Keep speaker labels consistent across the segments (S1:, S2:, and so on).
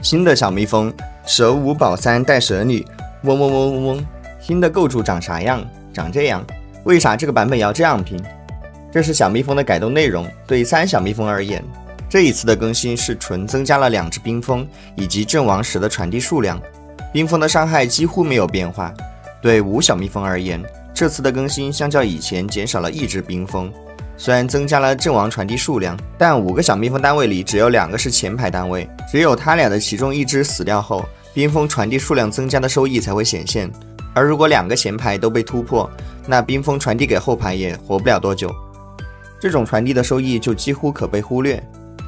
S1: 新的小蜜蜂，蛇五保三带蛇女，嗡嗡嗡嗡嗡。新的构筑长啥样？长这样。为啥这个版本要这样拼？这是小蜜蜂的改动内容。对3小蜜蜂而言，这一次的更新是纯增加了2只冰封以及阵亡时的传递数量，冰封的伤害几乎没有变化。对5小蜜蜂而言，这次的更新相较以前减少了1只冰封，虽然增加了阵亡传递数量，但5个小蜜蜂单位里只有2个是前排单位，只有它俩的其中1只死掉后，冰封传递数量增加的收益才会显现。而如果2个前排都被突破，那冰封传递给后排也活不了多久，这种传递的收益就几乎可被忽略。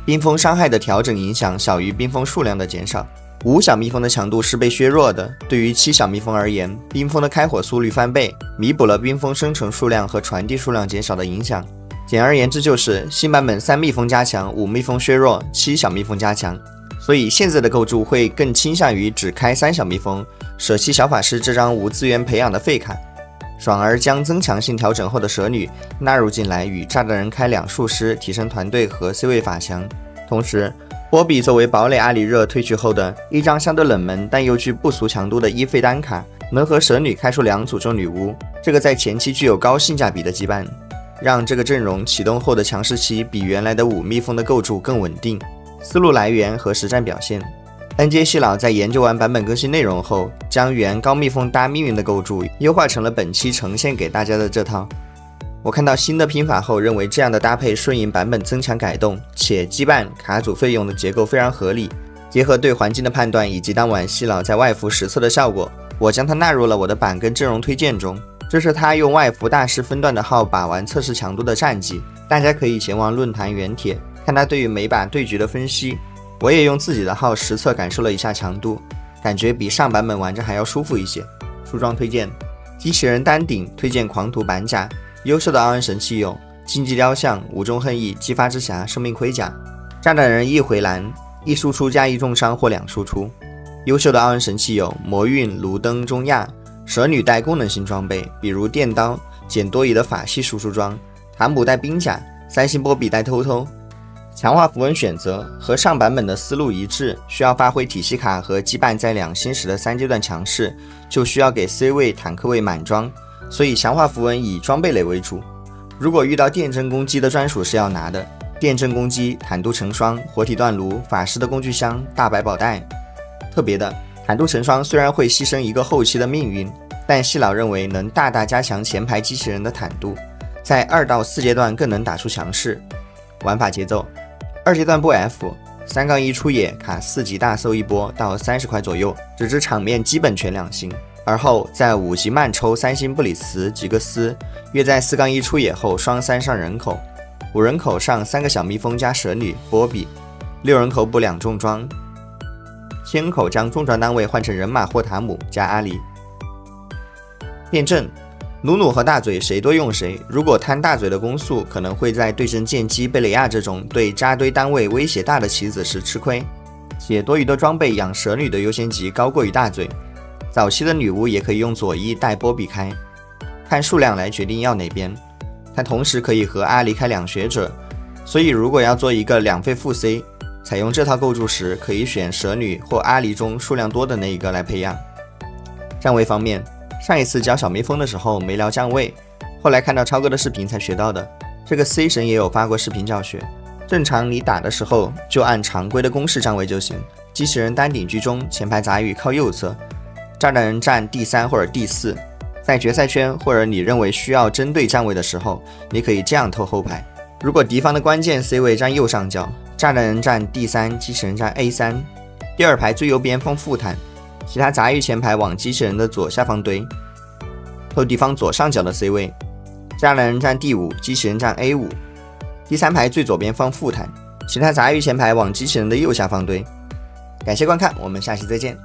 S1: 冰封伤害的调整影响小于冰封数量的减少。5小蜜蜂的强度是被削弱的，对于7小蜜蜂而言，冰封的开火速率翻倍，弥补了冰封生成数量和传递数量减少的影响。简而言之就是新版本3蜜蜂加强，5蜜蜂削弱，7小蜜蜂加强。所以现在的构筑会更倾向于只开3小蜜蜂，舍弃小法师这张无资源培养的废卡，爽而将增强性调整后的蛇女纳入进来，与炸弹人开2术师，提升团队和 C 位法强。同时波比作为堡垒阿里热退去后的一张相对冷门但又具不俗强度的伊费丹卡，能和蛇女开出2诅咒女巫，这个在前期具有高性价比的羁绊，让这个阵容启动后的强势期比原来的5蜜蜂的构筑更稳定。思路来源和实战表现。NJ 系老在研究完版本更新内容后，将原高蜜蜂搭命运的构筑优化成了本期呈现给大家的这套。我看到新的拼法后，认为这样的搭配顺应版本增强改动，且羁绊卡组费用的结构非常合理。结合对环境的判断以及当晚系老在外服实测的效果，我将它纳入了我的版跟阵容推荐中。这是他用外服大师分段的号把玩测试强度的战绩，大家可以前往论坛原帖看他对于每把对局的分析。我也用自己的号实测感受了一下强度，感觉比上版本玩着还要舒服一些。出装推荐：机器人丹顶推荐狂徒板甲，优秀的奥恩神器有荆棘雕像、无中恨意、激发之匣、生命盔甲。炸弹人1回蓝，1输出加1重伤或2输出。优秀的奥恩神器有魔韵、卢登、中亚。蛇女带功能性装备，比如电刀、减多疑的法系输出装，塔姆带冰甲，3星波比带偷偷。强化符文选择和上版本的思路一致，需要发挥体系卡和羁绊在2星时的3阶段强势，就需要给 C 位、坦克位满装，所以强化符文以装备类为主。如果遇到电阵攻击的专属是要拿的，电阵攻击、坦度成双、活体断炉、法师的工具箱、大百宝袋。特别的，坦度成双虽然会牺牲一个后期的命运，但系老认为能大大加强前排机器人的坦度，在2到4阶段更能打出强势。玩法节奏：2阶段不 F，3-1出野卡4级大搜1波到30块左右，直至场面基本全2星，而后在5级慢抽3星布里斯、吉格斯，约在4-1出野后双3上人口，5人口上3个小蜜蜂加蛇女、波比，6人口补2重装，7人口将重装单位换成人马或塔姆加阿里。电阵，努努和大嘴谁多用谁，如果贪大嘴的攻速，可能会在对阵剑姬、贝雷亚这种对扎堆单位威胁大的棋子时吃亏，且多余的装备养蛇女的优先级高过于大嘴。早期的女巫也可以用左一带波比开，看数量来决定要哪边。它同时可以和阿里开2学者，所以如果要做一个2费副 C， 采用这套构筑时，可以选蛇女或阿里中数量多的那一个来培养。站位方面，上一次教小蜜蜂的时候没聊站位，后来看到超哥的视频才学到的。这个 C 神也有发过视频教学。正常你打的时候就按常规的公式站位就行。机器人单顶居中，前排杂鱼靠右侧，炸弹人站第3或者第4。在决赛圈或者你认为需要针对站位的时候，你可以这样偷后排。如果敌方的关键 C 位站右上角，炸弹人站第3，机器人站 A3， 第2排最右边放副坦，其他杂鱼前排往机器人的左下方堆，偷敌方左上角的 C 位，炸弹人站第5，机器人站 A5， 第3排最左边放副坦，其他杂鱼前排往机器人的右下方堆。感谢观看，我们下期再见。